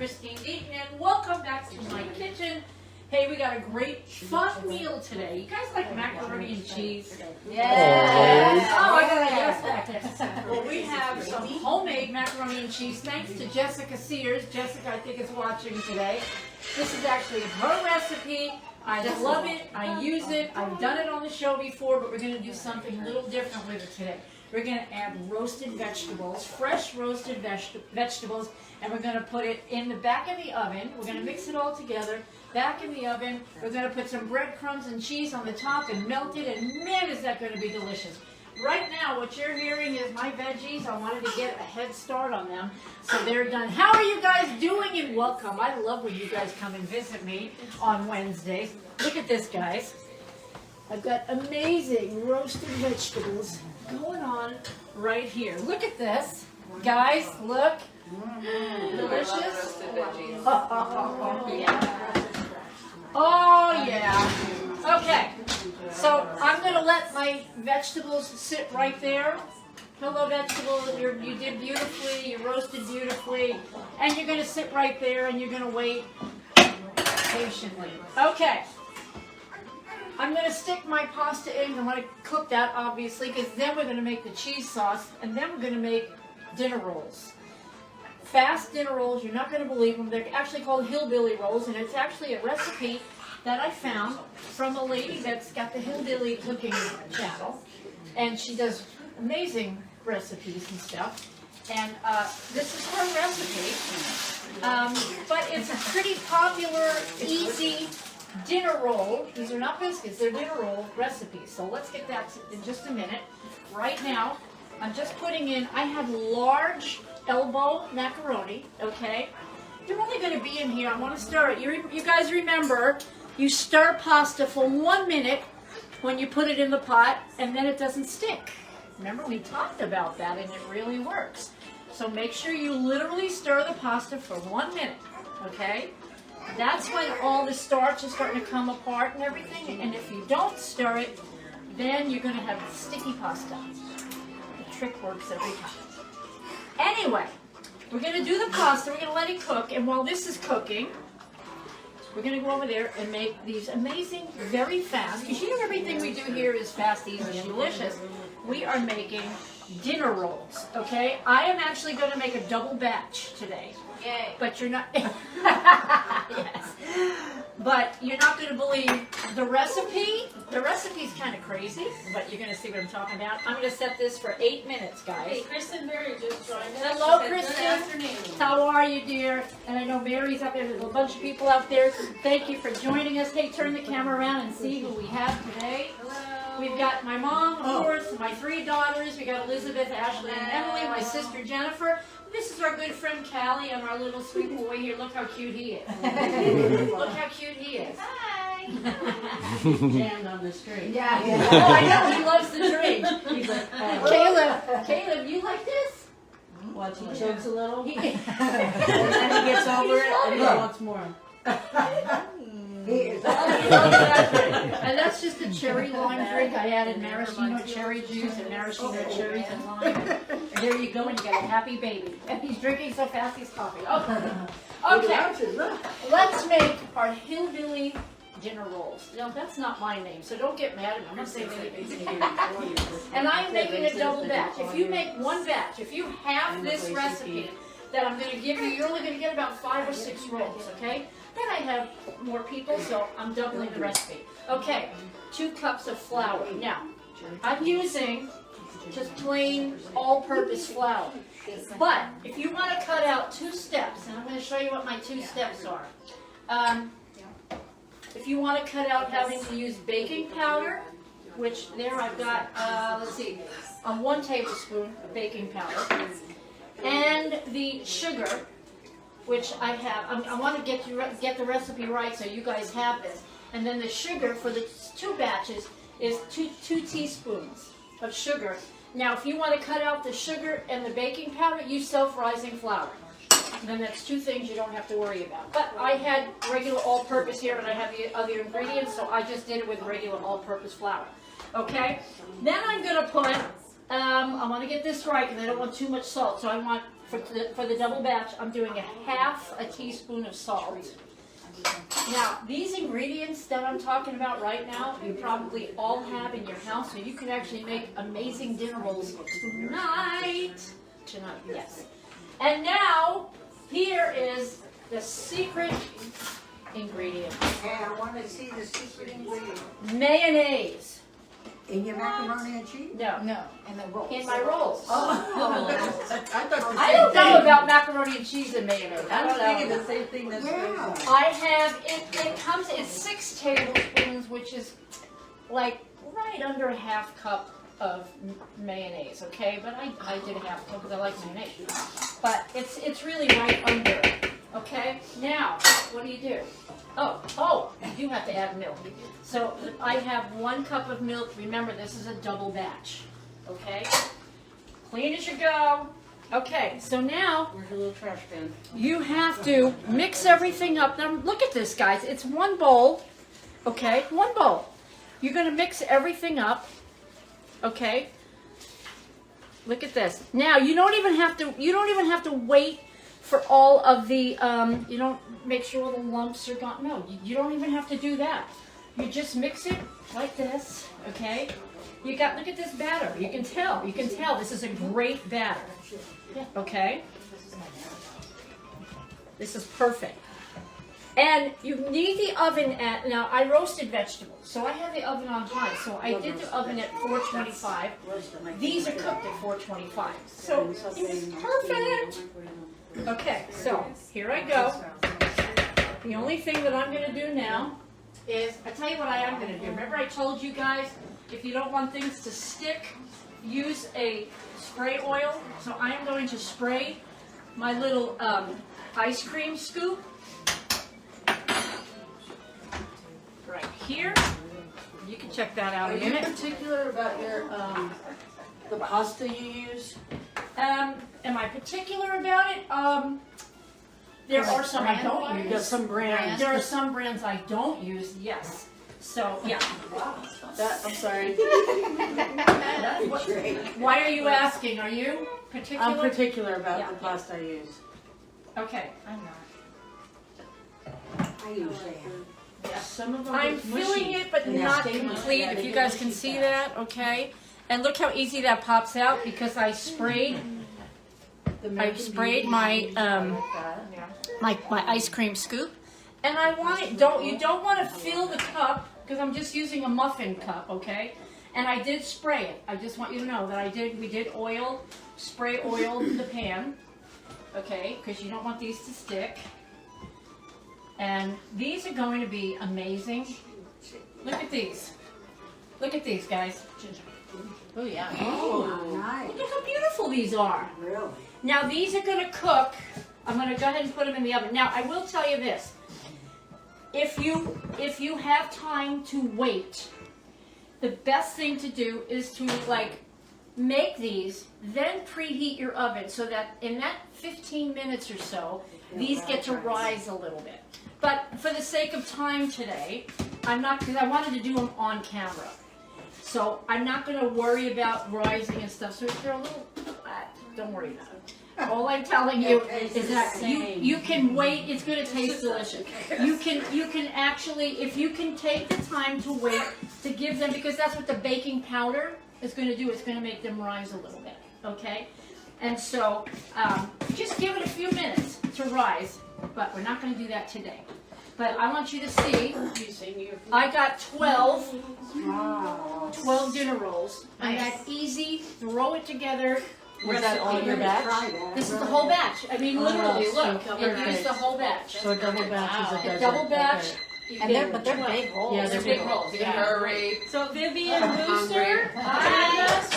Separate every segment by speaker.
Speaker 1: Christine Deaton, and welcome back to my kitchen. Hey, we got a great fun meal today. You guys like macaroni and cheese?
Speaker 2: Yes.
Speaker 1: Oh, I got a yes back there. Well, we have some homemade macaroni and cheese thanks to Jessica Sears. Jessica, I think, is watching today. This is actually her recipe. I love it. I use it. I've done it on the show before, but we're going to do something a little different with it today. We're going to add roasted vegetables, fresh roasted vegetables, and we're going to put it in the back of the oven. We're going to mix it all together. Back in the oven, we're going to put some breadcrumbs and cheese on the top and melt it, and man, is that going to be delicious. Right now, what you're hearing is my veggies. I wanted to get a head start on them, so they're done. How are you guys doing? And welcome. I love when you guys come and visit me on Wednesdays. Look at this, guys. I've got amazing roasted vegetables going on right here. Look at this. Guys, look. Delicious. Oh, yeah. Okay. So I'm going to let my vegetables sit right there. Hello, vegetables. You did beautifully. You roasted beautifully. And you're going to sit right there and you're going to wait patiently. Okay. I'm going to stick my pasta in. I want to cook that, obviously, because then we're going to make the cheese sauce, and then we're going to make dinner rolls. Fast dinner rolls. You're not going to believe them. They're actually called Hillbilly rolls, and it's actually a recipe that I found from a lady that's got the Hillbilly cooking channel, and she does amazing recipes and stuff. And this is her recipe, but it's a pretty popular, easy dinner roll. These are not biscuits, they're dinner roll recipes. So let's get that in just a minute. Right now, I'm just putting in, I have large elbow macaroni, okay? They're only going to be in here. I want to stir it. You guys remember, you stir pasta for 1 minute when you put it in the pot, and then it doesn't stick. Remember, we talked about that, and it really works. So make sure you literally stir the pasta for 1 minute, okay? That's when all the starch is starting to come apart and everything. And if you don't stir it, then you're going to have sticky pasta. The trick works every time. Anyway, we're going to do the pasta. We're going to let it cook. And while this is cooking, we're going to go over there and make these amazing, very fast. Because you know everything we do here is fast, easy, and delicious. We are making dinner rolls, okay? I am actually going to make a double batch today. Yay. But you're not, yes. But you're not going to believe the recipe. The recipe's kind of crazy, but you're going to see what I'm talking about. I'm going to set this for 8 minutes, guys.
Speaker 3: Hey, Kristen Mary just joined us.
Speaker 1: Hello, Kristen. How are you, dear? And I know Mary's up there. There's a bunch of people out there. Thank you for joining us. Hey, turn the camera around and see who we have today.
Speaker 3: Hello.
Speaker 1: We've got my mom, of course, my 3 daughters. We got Elizabeth, Ashley, and Emily, my sister Jennifer. This is our good friend Callie and our little sweet boy here. Look how cute he is. Look how cute he is.
Speaker 3: Hi.
Speaker 2: Jammed on the string.
Speaker 1: Yeah. Oh, I know. He loves the drink. He's like, Caleb, you like this?
Speaker 2: Watch, he chokes a little.
Speaker 1: He,
Speaker 2: And then he gets over it and he wants more.
Speaker 1: And that's just a cherry lime drink. I added maraschino cherry juice and maraschino cherries and lime. And there you go, and you got a happy baby. And he's drinking so fast he's coughing. Okay, let's make our Hillbilly dinner rolls. No, that's not my name, so don't get mad at me. I'm not saying anything. And I'm making a double batch. If you make one batch, if you have this recipe that I'm going to give you, you're only going to get about 5 or 6 rolls, okay? Then I have more people, so I'm doubling the recipe. Okay, 2 cups of flour. Now, I'm using just plain all-purpose flour. But if you want to cut out 2 steps, and I'm going to show you what my 2 steps are. If you want to cut out having to use baking powder, which there I've got, let's see, 1 tablespoon of baking powder, and the sugar, which I have. I want to get the recipe right so you guys have this. And then the sugar for the 2 batches is 2 teaspoons of sugar. Now, if you want to cut out the sugar and the baking powder, use self-rising flour. And then that's 2 things you don't have to worry about. But I had regular all-purpose here, and I have the other ingredients, so I just did it with regular all-purpose flour. Okay? Then I'm going to put, I want to get this right because I don't want too much salt, so I want for the double batch, I'm doing a half a teaspoon of salt. Now, these ingredients that I'm talking about right now, you probably all have in your house, so you can actually make amazing dinner rolls tonight. Tonight, yes. And now, here is the secret ingredient.
Speaker 4: Hey, I want to see the secret ingredient.
Speaker 1: Mayonnaise.
Speaker 4: In your macaroni and cheese?
Speaker 1: No,
Speaker 2: No, and the rolls.
Speaker 1: in my rolls.
Speaker 4: Oh,
Speaker 2: I thought the
Speaker 1: I don't know about macaroni and cheese and mayonnaise. I
Speaker 2: I was
Speaker 1: don't
Speaker 2: thinking
Speaker 1: know.
Speaker 2: the same thing. That's
Speaker 4: yeah.
Speaker 1: I have, it comes, it's 6 tablespoons, which is like right under a half cup of mayonnaise, okay? But I did a half cup because I like mayonnaise. But it's really right under, okay? Now, what do? Oh, you do have to add milk. So I have 1 cup of milk. Remember, this is a double batch, okay? Clean as you go. Okay, so now
Speaker 2: Where's your little trash bin?
Speaker 1: you have to mix everything up. Now look at this, guys. It's 1 bowl, okay? 1 bowl. You're gonna mix everything up, okay? Look at this. Now you don't even have to wait for all of the you don't make sure all the lumps are gone. No, you don't even have to do that. You just mix it like this, okay? Look at this batter. You can tell this is a great batter. Okay? This is perfect. And you need the oven at, now I roasted vegetables, so I have the oven on high, so I did the oven at 425. These are cooked at 425, so it's perfect. Okay, so here I go. The only thing that I'm going to do now is, I tell you what I am going to do. Remember I told you guys, if you don't want things to stick, use a spray oil. So I am going to spray my little ice cream scoop right here. You can check that out
Speaker 2: Are
Speaker 1: in a
Speaker 2: you
Speaker 1: minute.
Speaker 2: particular about your the pasta you use?
Speaker 1: Am I particular about it? There are some I don't
Speaker 2: You got
Speaker 1: use.
Speaker 2: some brands.
Speaker 1: There are some brands I don't use, yes. So, yeah.
Speaker 2: I'm sorry.
Speaker 1: Why are you asking? Are you particular?
Speaker 2: I'm particular about
Speaker 1: Yeah.
Speaker 2: the pasta I use.
Speaker 1: Okay.
Speaker 2: I'm not.
Speaker 4: I usually am.
Speaker 2: Yeah, some of them
Speaker 1: I'm
Speaker 2: get mushy.
Speaker 1: filling it, but
Speaker 2: Yeah.
Speaker 1: not
Speaker 2: Stay mushy.
Speaker 1: complete.
Speaker 2: Yeah,
Speaker 1: If
Speaker 2: they
Speaker 1: you
Speaker 2: get
Speaker 1: guys can
Speaker 2: mushy
Speaker 1: see
Speaker 2: fast.
Speaker 1: that, okay? And look how easy that pops out because I sprayed
Speaker 2: The American
Speaker 1: sprayed
Speaker 2: Beauty,
Speaker 1: my,
Speaker 2: like that.
Speaker 1: my ice cream scoop. And I want it, you don't want to fill the cup because I'm just using a muffin cup, okay? And I did spray it. I just want you to know that we did spray oil the pan, okay? Because you don't want these to stick. And these are going to be amazing. Look at these. Look at these, guys.
Speaker 2: Oh yeah.
Speaker 4: Oh, nice.
Speaker 1: Look how beautiful these are.
Speaker 4: Really?
Speaker 1: Now these are going to cook. I'm going to go ahead and put them in the oven. Now I will tell you this. If you have time to wait, the best thing to do is to make these, then preheat your oven so that in that 15 minutes or so, these get to rise a little bit. But for the sake of time today, I'm not, because I wanted to do them on camera. So I'm not going to worry about rising and stuff. So if they're a little flat, don't worry about it. All I'm telling you is that you can wait. It's going to taste delicious. You can actually, if you can take the time to wait to give them, because that's what the baking powder is going to do. It's going to make them rise a little bit. Okay, and so just give it a few minutes to rise. But we're not going to do that today. But I want you to see. I got 12 dinner rolls. And that's easy. Throw it together.
Speaker 2: Was that all your batch?
Speaker 4: Try that.
Speaker 1: This is the whole batch. I mean, literally,
Speaker 2: so
Speaker 1: look.
Speaker 2: you
Speaker 1: It
Speaker 2: covered
Speaker 1: is
Speaker 2: it.
Speaker 1: the whole batch.
Speaker 2: So a double batch is a
Speaker 1: A
Speaker 2: dozen.
Speaker 1: double batch.
Speaker 2: Okay.
Speaker 1: you
Speaker 2: And
Speaker 1: get
Speaker 2: they're, but they're
Speaker 1: 12.
Speaker 2: big rolls.
Speaker 1: Yeah, they're big rolls. Yeah.
Speaker 2: Hurry.
Speaker 3: So Vivian Booster,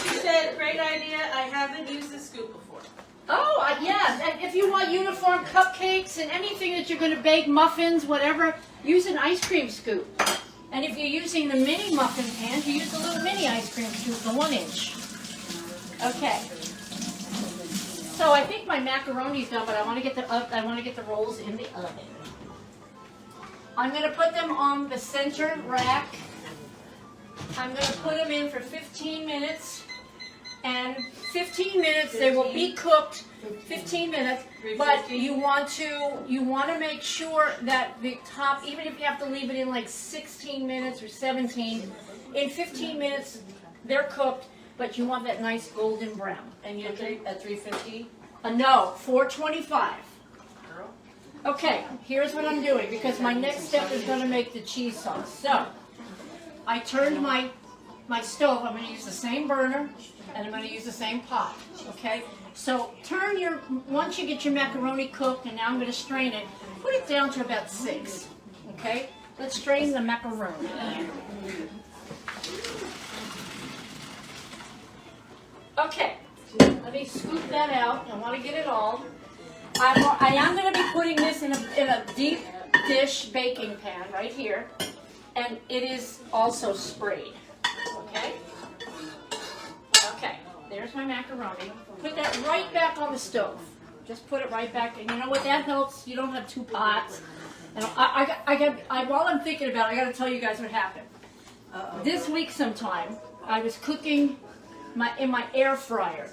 Speaker 3: she said, great idea, I haven't used the scoop before.
Speaker 1: Oh, yeah. And if you want uniform cupcakes and anything that you're going to bake, muffins, whatever, use an ice cream scoop. And if you're using the mini muffin pans, you use the little mini ice cream scoop, the 1 inch. Okay. So I think my macaroni's done, but I want to get the rolls in the oven. I'm going to put them on the center rack. I'm going to put them in for 15 minutes. and 15 minutes. They will be cooked 15 minutes, but you want to make sure that the top, even if you have to leave it in like 16 minutes or 17, in 15 minutes they're cooked, but you want that nice golden brown.
Speaker 2: And you're at 350?
Speaker 1: No, 425. Okay, here's what I'm doing, because my next step is going to make the cheese sauce. So, I turned my stove. I'm going to use the same burner, and I'm going to use the same pot, okay? So, once you get your macaroni cooked, and now I'm going to strain it, put it down to about 6, okay? Let's strain the macaroni. Okay, let me scoop that out. I want to get it all. I am going to be putting this in a deep dish baking pan right here, and it is also sprayed. Okay? Okay, there's my macaroni. Put that right back on the stove. Just put it right back, and you know what, that helps. You don't have 2 pots. And while I'm thinking about it, I got to tell you guys what happened. This week sometime, I was cooking in my air fryer,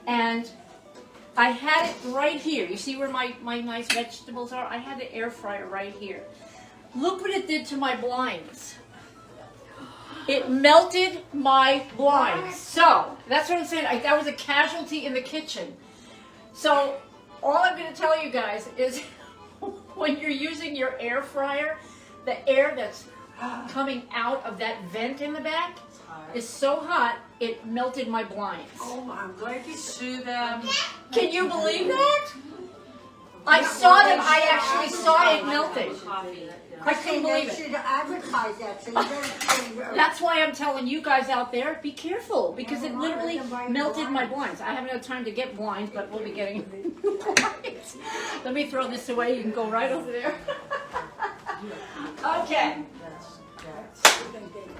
Speaker 1: and I had it right here. You see where my nice vegetables are? I had the air fryer right here. Look what it did to my blinds. It melted my blinds. So, that's what I'm saying. That was a casualty in the kitchen. So, all I'm going to tell you guys is when you're using your air fryer, the air that's coming out of that vent in the back is so hot, it melted my blinds.
Speaker 4: Oh, I'm glad you
Speaker 2: Sue them.
Speaker 1: Can you believe that? I saw them. I actually saw it melting. I couldn't believe
Speaker 4: They
Speaker 1: it.
Speaker 4: should advertise that, so you don't.
Speaker 1: That's why I'm telling you guys out there, be careful, because it literally melted my blinds. I haven't had time to get blinds, but we'll be getting blinds. Let me throw this away. You can go right over there. Okay.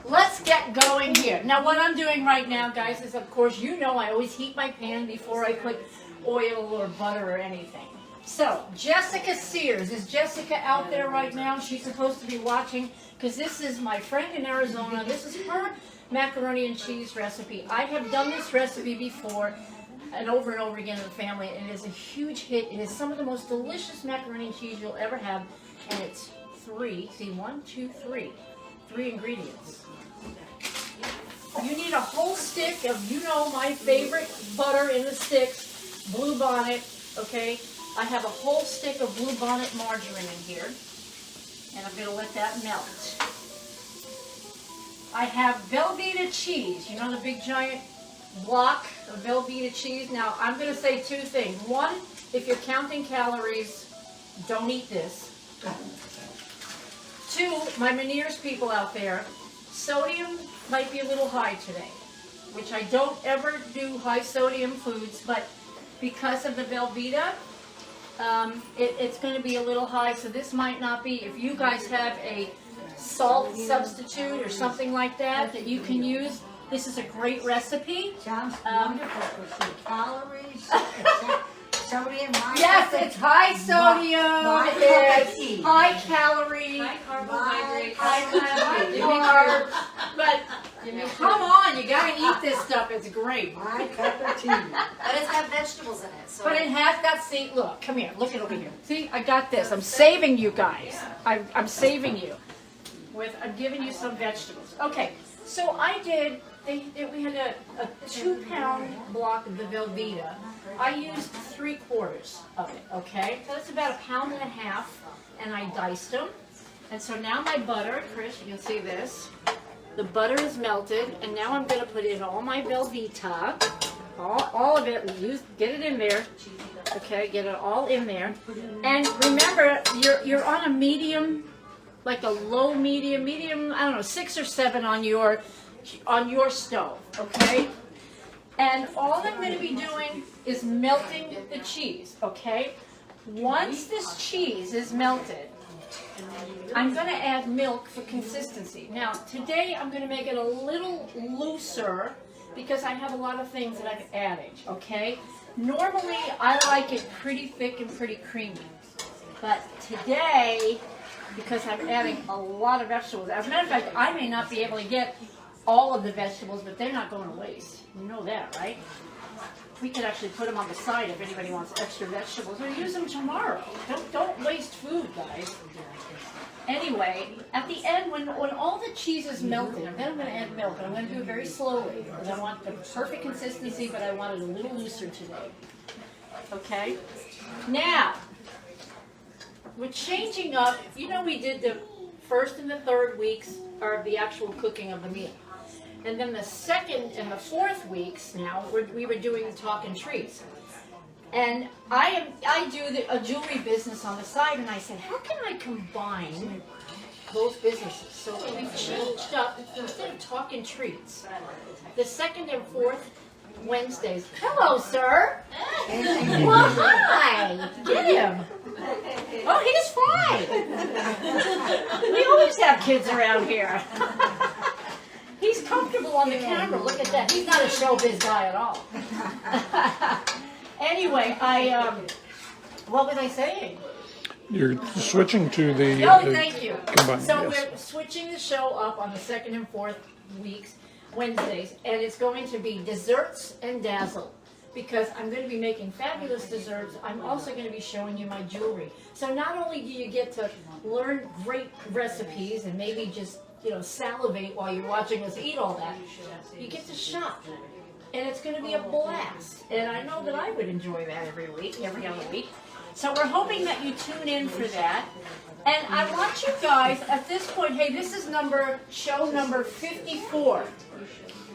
Speaker 1: Let's get going here. Now what I'm doing right now, guys, is of course, you know I always heat my pan before I put oil or butter or anything. So, Jessica Sears. Is Jessica out there right now? She's supposed to be watching, because this is my friend in Arizona. This is her macaroni and cheese recipe. I have done this recipe before and over again in the family, and it is a huge hit. It is some of the most delicious macaroni and cheese you'll ever have, and it's 3. See, 1, 2, 3. 3 ingredients. You need a whole stick of, you know, my favorite butter in the sticks, Blue Bonnet, okay? I have a whole stick of Blue Bonnet margarine in here, and I'm going to let that melt. I have Velveeta cheese, you know, the big giant block of Velveeta cheese. Now, I'm going to say 2 things. 1, if you're counting calories, don't eat this. 2, my Meniere's people out there, sodium might be a little high today, which I don't ever do high sodium foods, but because of the Velveeta, it's going to be a little high, so this might not be. If you guys have a salt substitute or something like that you can use, this is a great recipe.
Speaker 4: Sounds wonderful for some calories. Sodium,
Speaker 1: Yes, it's high sodium, it's high calorie,
Speaker 3: High carbohydrates.
Speaker 1: high carb, but come on, you gotta eat this stuff, it's great.
Speaker 4: My cup of tea.
Speaker 5: But it's got vegetables in it, so.
Speaker 1: But it has got, see, look, come here, look it over here. See, I got this, I'm saving you guys. I'm saving you. I'm giving you some vegetables. Okay, so I did, we had a 2-pound block of the Velveeta. I used 3/4 of it, okay? So that's about 1.5 pounds, and I diced them. And so now my butter, Chris, you can see this. The butter is melted, and now I'm going to put in all my Velveeta, all of it. Get it in there, okay? Get it all in there. And remember, you're on a medium, like a low medium, I don't know, 6 or 7 on your stove, okay? And all I'm going to be doing is melting the cheese, okay? Once this cheese is melted, I'm going to add milk for consistency. Now, today I'm going to make it a little looser because I have a lot of things that I'm adding, okay? Normally, I like it pretty thick and pretty creamy. But today, because I'm adding a lot of vegetables, as a matter of fact, I may not be able to get all of the vegetables, but they're not going to waste. You know that, right? We could actually put them on the side if anybody wants extra vegetables, or use them tomorrow. Don't waste food, guys. Anyway, at the end, when all the cheese is melted, then I'm going to add milk, and I'm going to do it very slowly, because I want the perfect consistency, but I want it a little looser today. Okay? Now, we're changing up. You know, we did the first and the third weeks are the actual cooking of the meal. And then the second and the fourth weeks now, we were doing the talking trees. And I do a jewelry business on the side, and I said, how can I combine both businesses? So we've changed up, instead of talking treats, the second and fourth Wednesdays. Hello, sir. Well, hi. Get him. Oh, he's fine. We always have kids around here. He's comfortable on the camera. Look at that. He's not a showbiz guy at all. Anyway, what was I saying?
Speaker 6: You're switching to the.
Speaker 1: Oh, thank you.
Speaker 6: Combined,
Speaker 1: So
Speaker 6: yes.
Speaker 1: we're switching the show up on the second and fourth weeks, Wednesdays, and it's going to be desserts and dazzle. Because I'm going to be making fabulous desserts, I'm also going to be showing you my jewelry. So not only do you get to learn great recipes and maybe just, salivate while you're watching us eat all that, you get to shop. And it's going to be a blast. And I know that I would enjoy that every other week. So we're hoping that you tune in for that. And I want you guys, at this point, hey, this is show number 54.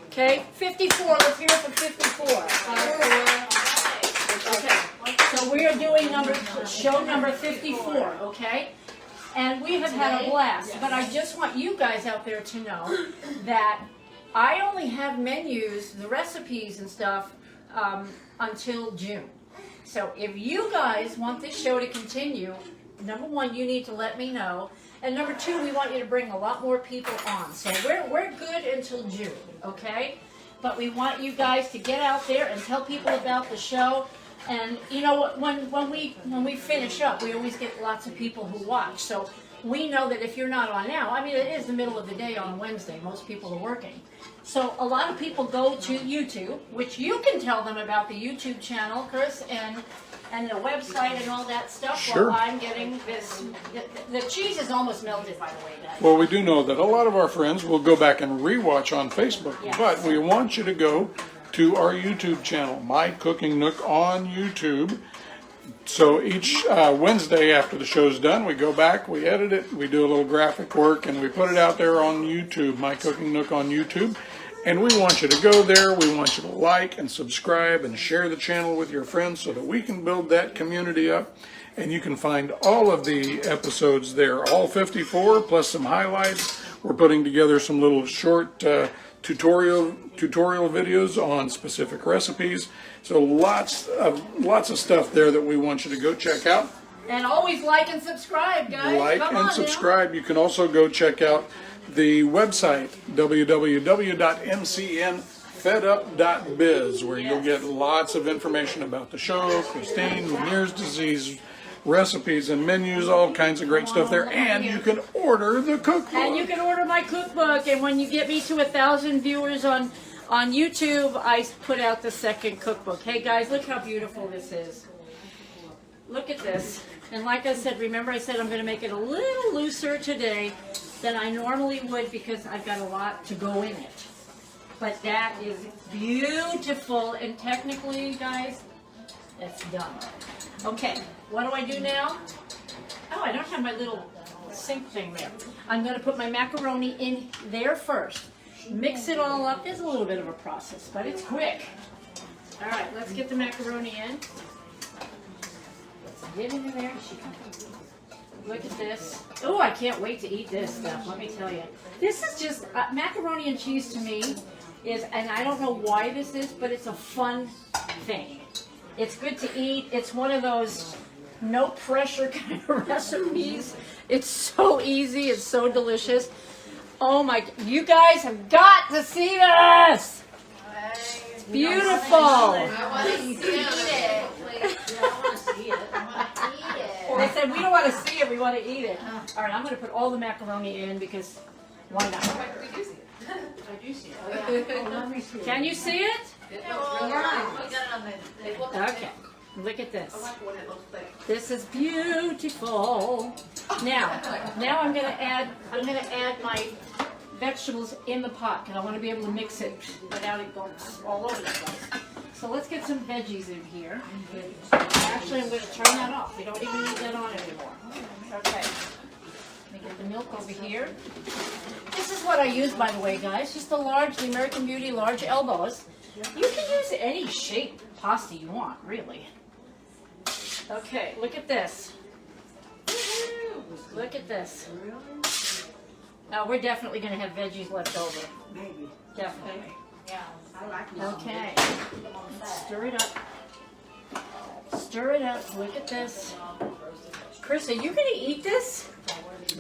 Speaker 1: Okay, 54, let's hear it for 54. Okay, so we are doing show number 54, okay? And we have had a blast, but I just want you guys out there to know that I only have menus, the recipes and stuff, until June. So if you guys want this show to continue, number one, you need to let me know. And number two, we want you to bring a lot more people on. So we're good until June, okay? But we want you guys to get out there and tell people about the show. And when we finish up, we always get lots of people who watch. So we know that if you're not on now, I mean, it is the middle of the day on a Wednesday. Most people are working. So a lot of people go to YouTube, which you can tell them about the YouTube channel, Chris, and the website and all that stuff.
Speaker 6: Sure.
Speaker 1: While I'm getting this. The cheese is almost melted, by the way, guys.
Speaker 6: Well, we do know that a lot of our friends will go back and rewatch on Facebook,
Speaker 1: Yes.
Speaker 6: but we want you to go to our YouTube channel, My Cooking Nook on YouTube. So each Wednesday after the show's done, we go back, we edit it, we do a little graphic work, and we put it out there on YouTube, My Cooking Nook on YouTube. And we want you to go there, we want you to like and subscribe and share the channel with your friends so that we can build that community up. And you can find all of the episodes there, all 54, plus some highlights. We're putting together some little short tutorial videos on specific recipes. So lots of stuff there that we want you to go check out.
Speaker 1: And always like and subscribe, guys.
Speaker 6: Like
Speaker 1: Come
Speaker 6: and
Speaker 1: on
Speaker 6: subscribe. You can also go check out the website, www.mcnfedup.biz, where you'll get lots of information about the show, Christine, Meniere's disease, recipes and menus, all kinds of great stuff there. And you can order the cookbook.
Speaker 1: And you can order my cookbook. And when you get me to 1,000 viewers on YouTube, I put out the second cookbook. Hey guys, look how beautiful this is. Look at this. And like I said, remember I said I'm going to make it a little looser today than I normally would because I've got a lot to go in it. But that is beautiful. And technically, guys, that's done. Okay, what do I do now? Oh, I don't have my little sink thing there. I'm going to put my macaroni in there first. Mix it all up. There's a little bit of a process, but it's quick. All right, let's get the macaroni in. Let's get it in there. Look at this. Oh, I can't wait to eat this stuff, let me tell you. This is just, macaroni and cheese to me is, and I don't know why this is, but it's a fun thing. It's good to eat. It's one of those no pressure kind of recipes. It's so easy. It's so delicious. Oh my, you guys have got to see this. It's beautiful.
Speaker 5: I want to see it. I want to see it. I want to eat it.
Speaker 1: They said we don't want to see it, we want to eat it. All right, I'm going to put all the macaroni in because why not?
Speaker 3: I do see it.
Speaker 4: Oh, let me see.
Speaker 1: Can you see it?
Speaker 5: It looks really nice. We got it on the table.
Speaker 1: Okay. Look at this.
Speaker 5: I like what it looks like.
Speaker 1: This is beautiful. Now I'm gonna add my vegetables in the pot because I want to be able to mix it without it going all over the place. So let's get some veggies in here. Actually, I'm going to turn that off. We don't even need that on anymore. Okay. Let me get the milk over here. This is what I use, by the way, guys. Just the American Beauty large elbows. You can use any shape pasta you want, really. Okay, look at this. Look at this. Now we're definitely going to have veggies left over.
Speaker 4: Maybe.
Speaker 1: Definitely.
Speaker 5: Yeah.
Speaker 4: I like this.
Speaker 1: Okay. Stir it up. Stir it up. Look at this. Chris, are you going to eat this?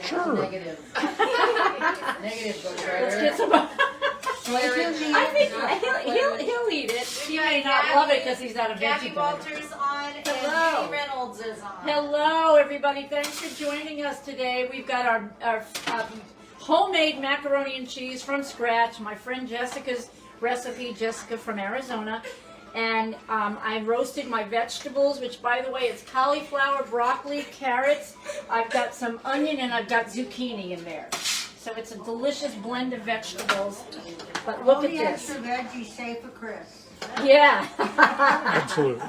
Speaker 6: Sure.
Speaker 5: Negative. Negative,
Speaker 1: Let's get some. I think he'll eat it. He may not love it because he's not a
Speaker 5: Gabby
Speaker 1: veggie.
Speaker 5: Walters on and
Speaker 1: Hello.
Speaker 5: Judy Reynolds is on.
Speaker 1: Hello, everybody. Thanks for joining us today. We've got our homemade macaroni and cheese from scratch. My friend Jessica's recipe, Jessica from Arizona. And I roasted my vegetables, which, by the way, it's cauliflower, broccoli, carrots. I've got some onion, and I've got zucchini in there. So it's a delicious blend of vegetables. But look
Speaker 4: All
Speaker 1: at
Speaker 4: the
Speaker 1: this.
Speaker 4: extra veggies save for Chris.
Speaker 1: Yeah.
Speaker 6: Absolutely.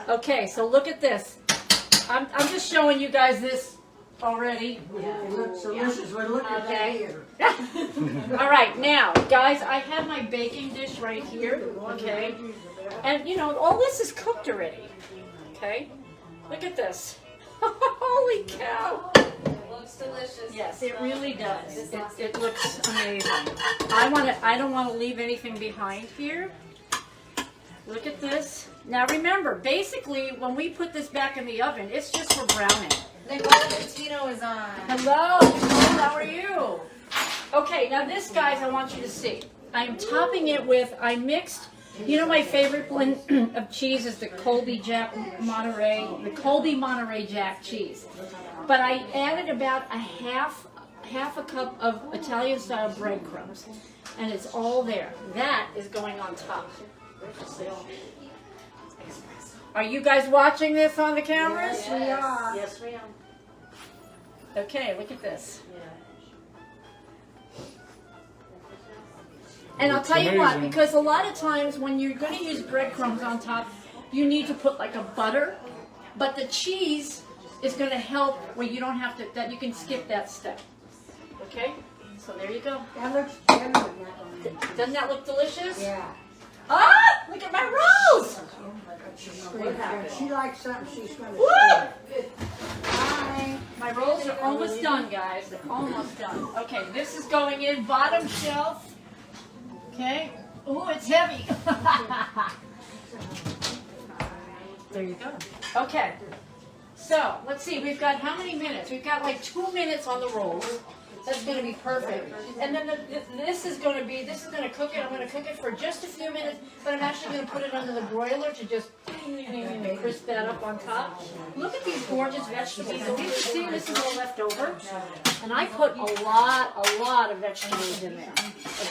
Speaker 1: Okay, so look at this. I'm just showing you guys this already.
Speaker 4: It looks delicious. We're looking at that here.
Speaker 1: All right, now, guys, I have my baking dish right here, okay? And, you know, all this is cooked already, okay? Look at this. Holy cow.
Speaker 5: It looks delicious.
Speaker 1: Yes, it really does. It looks amazing. I don't want to leave anything behind here. Look at this. Now, remember, basically, when we put this back in the oven, it's just for browning.
Speaker 5: Nicole Patino is on.
Speaker 1: Hello, Nicole, how are you? Okay, now this, guys, I want you to see. I'm topping it with, I mixed, you know my favorite blend of cheese is the Colby Monterey Jack cheese. But I added about a half a cup of Italian-style breadcrumbs. And it's all there. That is going on top. Are you guys watching this on the cameras?
Speaker 4: Yes, we are.
Speaker 1: Yes, we are. Okay, look at this. And I'll tell you what,
Speaker 6: amazing.
Speaker 1: because a lot of times when you're going to use breadcrumbs on top, you need to put like a butter, but the cheese is going to help where you don't have to, that you can skip that step. Okay? So there you go.
Speaker 4: That looks good.
Speaker 1: Doesn't that look delicious?
Speaker 4: Yeah.
Speaker 1: Ah! Look at my rolls!
Speaker 4: She likes something, she's going to
Speaker 1: Woo!
Speaker 4: say.
Speaker 1: Hi. My rolls are almost done, guys. They're almost done. Okay, this is going in bottom shelf. Okay. Ooh, it's heavy. There you go. Okay. So, let's see. We've got how many minutes? We've got like 2 minutes on the rolls. That's going to be perfect. And then this is going to cook it. I'm going to cook it for just a few minutes, but I'm actually going to put it under the broiler to just crisp that up on top. Look at these gorgeous vegetables. And you can see this is all left over. And I put a lot of vegetables in there.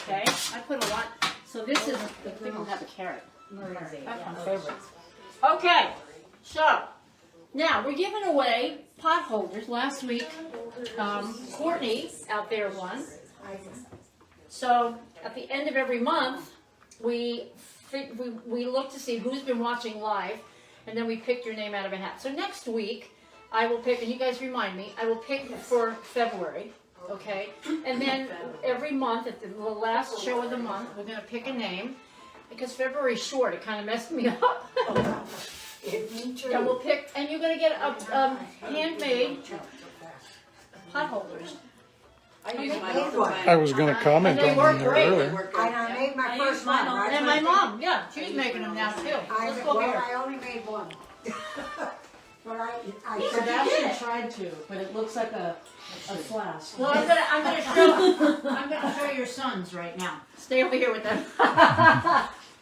Speaker 1: Okay? I put a lot. So this is, I think I'll have a carrot. That's my favorite. Okay. So, now we're giving away pot holders. Last week, Courtney out there won. So at the end of every month, we look to see who's been watching live, and then we pick your name out of a hat. So next week, I will pick, and you guys remind me, I will pick for February, okay? And then every month, at the last show of the month, we're going to pick a name, because February's short. It kind of messed me up. And we'll pick, and you're going to get a handmade pot holders.
Speaker 3: I use mine
Speaker 4: made
Speaker 3: all the
Speaker 4: one.
Speaker 3: time.
Speaker 6: I was going to comment
Speaker 1: And they
Speaker 6: on
Speaker 1: work
Speaker 6: that
Speaker 1: great.
Speaker 6: earlier.
Speaker 4: And I made my first one, right?
Speaker 1: And my mom, yeah, she's making them now too. Let's go
Speaker 4: Well,
Speaker 1: here.
Speaker 4: I only made one. But I
Speaker 2: Sebastian tried to, but it looks like a flask.
Speaker 1: Well, I'm gonna show your sons right now. Stay over here with them.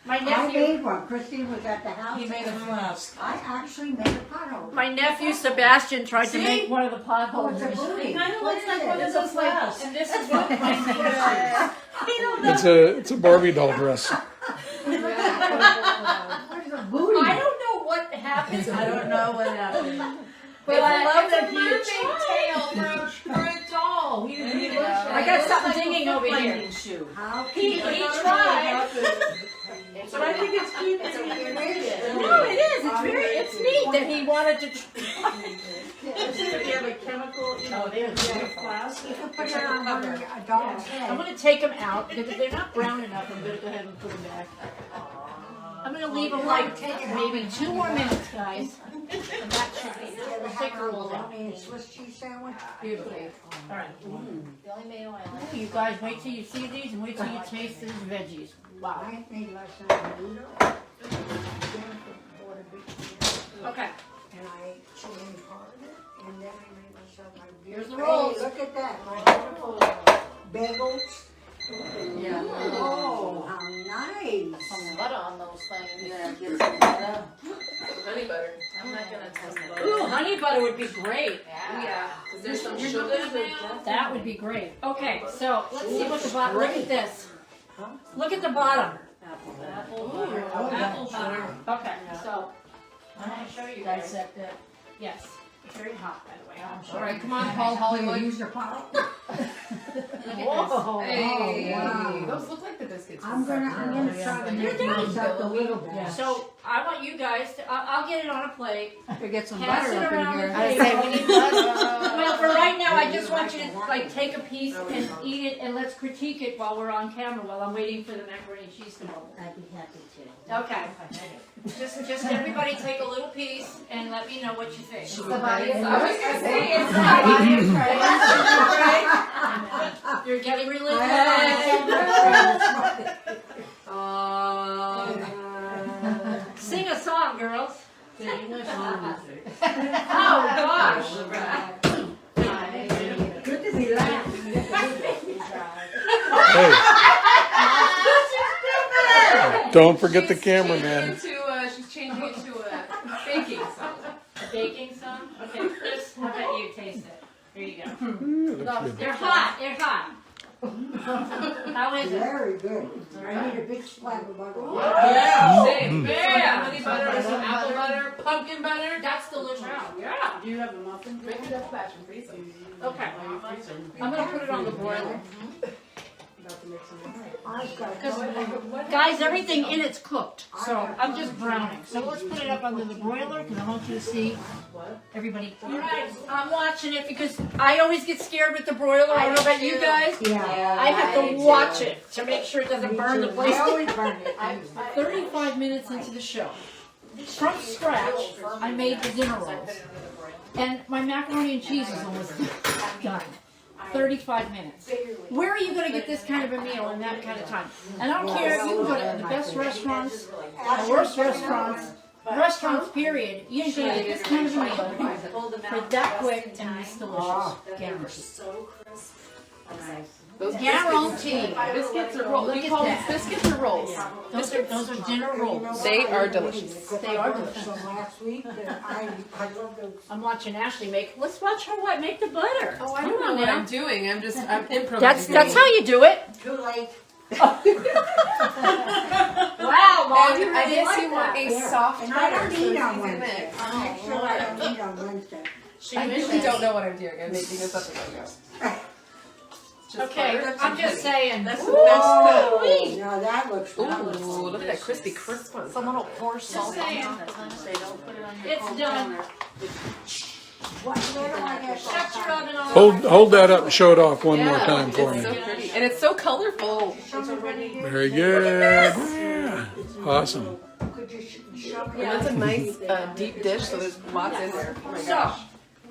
Speaker 1: My
Speaker 4: I
Speaker 1: nephew,
Speaker 4: made one. Christine was at the house.
Speaker 2: He made a
Speaker 4: and
Speaker 2: flask.
Speaker 4: I actually made a pothole.
Speaker 1: my nephew Sebastian tried to
Speaker 3: See?
Speaker 1: make one of the
Speaker 4: Oh,
Speaker 1: potholes.
Speaker 4: it's a booty.
Speaker 3: It kind of
Speaker 4: What
Speaker 3: looks
Speaker 4: is
Speaker 3: like
Speaker 4: it?
Speaker 3: one of
Speaker 1: This
Speaker 3: those
Speaker 1: is like,
Speaker 3: flasks.
Speaker 1: and this is what my niece
Speaker 6: It's a Barbie doll dress.
Speaker 4: What is a booty?
Speaker 1: I don't know what happened.
Speaker 2: I don't know what happened.
Speaker 1: But I love
Speaker 5: It's
Speaker 1: that
Speaker 5: a
Speaker 1: you
Speaker 5: mermaid tail for a doll.
Speaker 1: I got something dinging over here.
Speaker 2: Shoe.
Speaker 4: How
Speaker 1: He
Speaker 4: cute.
Speaker 1: tried.
Speaker 3: But I think it's cute that
Speaker 5: It's a
Speaker 3: he
Speaker 5: weird
Speaker 3: made it.
Speaker 1: No, it is. It's neat that he wanted to.
Speaker 3: If you have a chemical, you know, flask.
Speaker 4: You could put it on a doll's
Speaker 1: I'm
Speaker 4: head.
Speaker 1: gonna take them out because if they're not brown enough, I'm gonna go ahead and put them back. I'm gonna leave them like maybe 2 more minutes, guys. And that should be.
Speaker 4: You ever
Speaker 1: We'll
Speaker 4: have
Speaker 1: take
Speaker 4: a
Speaker 1: her all out.
Speaker 4: bologna and Swiss cheese sandwich?
Speaker 1: Beautifully. All right.
Speaker 5: The only mayo I like.
Speaker 1: You guys wait till you see these and wait till you taste these veggies. Wow.
Speaker 4: I made last night a noodle.
Speaker 1: Okay.
Speaker 4: And I ate chicken part of it, and then I made myself my
Speaker 1: Here's the
Speaker 4: Hey,
Speaker 1: rolls.
Speaker 4: look at that, my beautiful bagels.
Speaker 2: Yeah.
Speaker 4: Oh, how nice.
Speaker 5: Some butter on those things.
Speaker 2: Yeah, get some butter.
Speaker 5: Honey butter. I'm not gonna test butter.
Speaker 1: Ooh, honey butter would be great.
Speaker 5: Yeah. Is there some sugar in there?
Speaker 1: That would be great. Okay, so let's see what the bottom. Look at this. Look at the bottom.
Speaker 5: Apple butter. Apple butter.
Speaker 1: Okay, so I'm gonna show you guys.
Speaker 2: Dissect it.
Speaker 1: Yes, it's very hot, by the way. I'm
Speaker 5: All
Speaker 1: sorry.
Speaker 5: right, come on, Paul Hollywood.
Speaker 4: Use your pot.
Speaker 1: Whoa.
Speaker 5: Hey,
Speaker 4: wow.
Speaker 5: those look like the biscuits.
Speaker 4: I'm gonna try to make myself a little bit.
Speaker 2: Yeah.
Speaker 1: So I want you guys to. I'll get it on a plate.
Speaker 2: Could get some
Speaker 1: Pass
Speaker 2: butter
Speaker 1: it
Speaker 2: up in
Speaker 1: around
Speaker 2: here.
Speaker 1: the
Speaker 5: I
Speaker 1: table.
Speaker 5: say we need butter.
Speaker 1: Well, for right now, I just want you to like take a piece and eat it, and let's critique it while we're on camera while I'm waiting for the macaroni and cheese to bubble.
Speaker 4: I'd be happy to.
Speaker 1: Okay. Just everybody take a little piece and let me know what you think.
Speaker 5: The body is. I was gonna say it's the body of Christ.
Speaker 1: You're getting religious. Sing a song, girls. Oh gosh.
Speaker 4: Good to be laughing.
Speaker 6: Hey. Don't forget the cameraman.
Speaker 5: She's changing it to a baking song.
Speaker 1: A baking song? Okay, Chris, how about you taste it? Here you go.
Speaker 6: Looks good.
Speaker 1: They're hot, they're hot. How is it?
Speaker 4: Very good. I need a big slab of butter.
Speaker 5: Yeah, same.
Speaker 1: Yeah.
Speaker 5: Honey butter, some apple butter, pumpkin butter.
Speaker 1: That's delicious. Yeah.
Speaker 2: Do you have a muffin?
Speaker 5: Make it up batch and freeze them.
Speaker 1: Okay. I'm gonna put it on the broiler. Guys, everything in it's cooked, so I'm just browning. So let's put it up under the broiler because I want you to see everybody. All right, I'm watching it because I always get scared with the broiler. I don't know about you guys.
Speaker 4: Yeah.
Speaker 1: I have to watch it to make sure it doesn't burn the place.
Speaker 4: I always burn it.
Speaker 1: 35 minutes into the show, from scratch, I made the dinner rolls, and my macaroni and cheese is almost done. 35 minutes. Where are you going to get this kind of a meal in that kind of time? And I don't care if you can go to the best restaurants, the worst restaurants, period. You ain't going to get this kind of a meal for that quick and it's delicious. Guaranteed.
Speaker 5: Those
Speaker 1: Guaranteed.
Speaker 5: biscuits are rolls. We call these biscuits or rolls.
Speaker 1: Those are dinner rolls.
Speaker 5: They are delicious.
Speaker 1: They are delicious.
Speaker 4: From last week, I love those.
Speaker 1: I'm watching Ashley make. Let's watch her make the butter.
Speaker 5: Oh, I
Speaker 1: Come
Speaker 5: don't know
Speaker 1: on
Speaker 5: what
Speaker 1: now.
Speaker 5: I'm doing. I'm improvising.
Speaker 1: That's how you do it.
Speaker 4: Too late.
Speaker 1: Wow, Mom, you
Speaker 5: And I
Speaker 1: really
Speaker 5: guess
Speaker 1: like
Speaker 5: you want
Speaker 1: that.
Speaker 5: a soft
Speaker 4: And I
Speaker 5: butter,
Speaker 4: don't
Speaker 5: so
Speaker 4: eat on
Speaker 5: season
Speaker 4: Wednesday.
Speaker 5: it.
Speaker 4: Actually, I don't eat on Wednesday.
Speaker 5: I usually don't know what I'm doing. I'm making this up as I go. Just
Speaker 1: Okay,
Speaker 5: butter,
Speaker 1: I'm just saying.
Speaker 3: That's the best cut.
Speaker 1: Ooh-wee.
Speaker 4: Now that looks wonderful.
Speaker 5: Ooh, look at that crispy crisp one.
Speaker 1: Some little coarse salt.
Speaker 5: saying.
Speaker 1: It's done.
Speaker 4: Where do I get
Speaker 1: Shut your oven off.
Speaker 6: Hold that up and show it off one more time for
Speaker 5: It's
Speaker 6: me.
Speaker 5: so pretty. And it's so colorful.
Speaker 6: Very good. Yeah. Awesome.
Speaker 4: Could you show me?
Speaker 5: And that's a nice deep dish, so there's lots in there. Oh my
Speaker 1: So,
Speaker 5: gosh.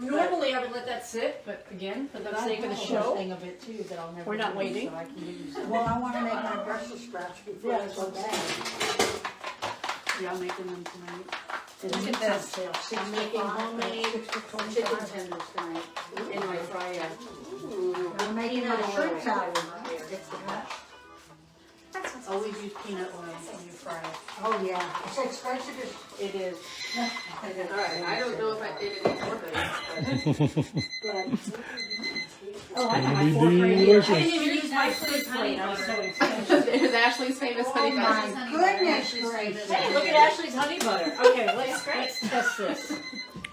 Speaker 1: normally I would let that sit, but again, for the sake of the show,
Speaker 2: Thing of it too that I'll never
Speaker 1: we're not
Speaker 2: do,
Speaker 1: waiting.
Speaker 2: so I can use some.
Speaker 4: Well, I want to make my Brussels sprouts before I go back.
Speaker 2: Yeah, I'm making them tonight.
Speaker 1: Look at this.
Speaker 2: I'm making homemade chicken tenders tonight in my fryer.
Speaker 4: I'm making my shrimp salad.
Speaker 2: Always use use peanut oil when you fry it.
Speaker 4: Oh, yeah. It's expensive as
Speaker 2: It is.
Speaker 5: Alright, I don't know if I did any more things,
Speaker 1: Oh, I got my
Speaker 6: It'll be
Speaker 1: fork right here. I
Speaker 6: delicious.
Speaker 1: didn't even use my food plate. I was so excited.
Speaker 5: but is Ashley's famous honey
Speaker 4: my
Speaker 5: butter?
Speaker 4: goodness gracious.
Speaker 1: Hey, look at Ashley's honey butter. Okay, let's test this.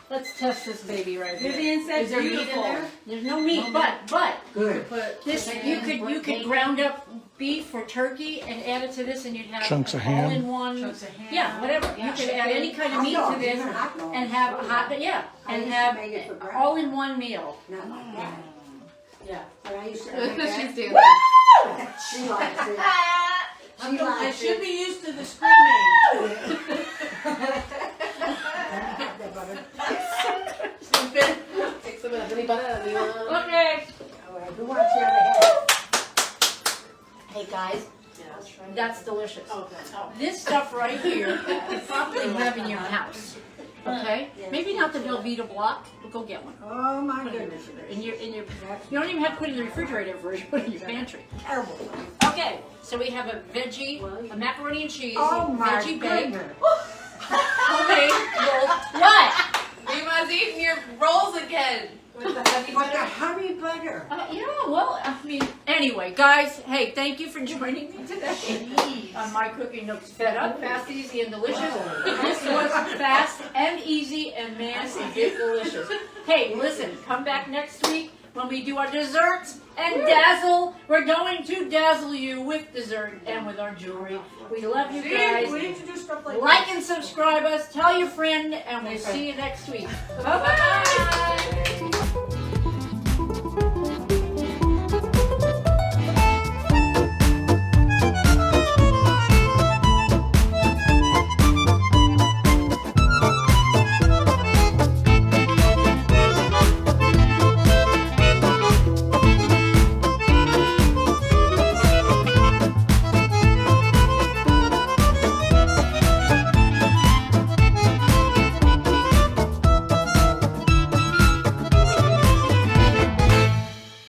Speaker 1: Let's test this baby right here.
Speaker 3: Vivian said
Speaker 1: Is there meat in
Speaker 3: beautiful.
Speaker 1: there? There's no meat, but
Speaker 4: Good.
Speaker 1: this you could ground up beef or turkey and add it to this, and you'd have
Speaker 6: Chunks of
Speaker 1: all
Speaker 6: ham.
Speaker 1: in one.
Speaker 2: Chunks of ham.
Speaker 1: Yeah, whatever. You could add any kind of meat to this and have
Speaker 4: I
Speaker 1: and
Speaker 4: used to
Speaker 1: have
Speaker 4: make it for breakfast.
Speaker 1: all in one meal.
Speaker 4: Not like that.
Speaker 1: Yeah.
Speaker 4: But I used to make
Speaker 5: She's
Speaker 4: that.
Speaker 5: dancing.
Speaker 4: She likes it. She
Speaker 3: I
Speaker 4: likes
Speaker 3: should
Speaker 4: it.
Speaker 3: be used to the screaming.
Speaker 4: The butter.
Speaker 5: Take some of the honey butter.
Speaker 1: Okay.
Speaker 4: All right, who wants the other half?
Speaker 1: Hey guys, that's delicious.
Speaker 2: Oh,
Speaker 1: This stuff right here, you probably have in your house. Okay? Maybe not the Velveeta block, but go get one.
Speaker 4: Oh, my
Speaker 1: Put it in
Speaker 4: goodness.
Speaker 1: your you don't even have to put it in the refrigerator first, put it in your pantry.
Speaker 4: Terrible.
Speaker 1: Okay, so we have a veggie, a macaroni and cheese,
Speaker 4: Oh, my
Speaker 1: veggie bake,
Speaker 4: goodness.
Speaker 1: homemade roll. What?
Speaker 5: Viva's eating your rolls again. With the honey
Speaker 4: But the
Speaker 5: butter.
Speaker 4: honey butter.
Speaker 1: Yeah, well, I mean, anyway, guys, hey, thank you for joining me today on My Cooking Nook's Fed Up, Fast, Easy, and Delicious. This was fast and easy, and man, is it delicious. Hey, listen, come back next week when we do our desserts and dazzle. We're going to dazzle you with dessert and with our jewelry. We love you guys.
Speaker 4: We need to do stuff like
Speaker 1: Like and subscribe us, tell your friend, and we'll see you next week. Bye-bye.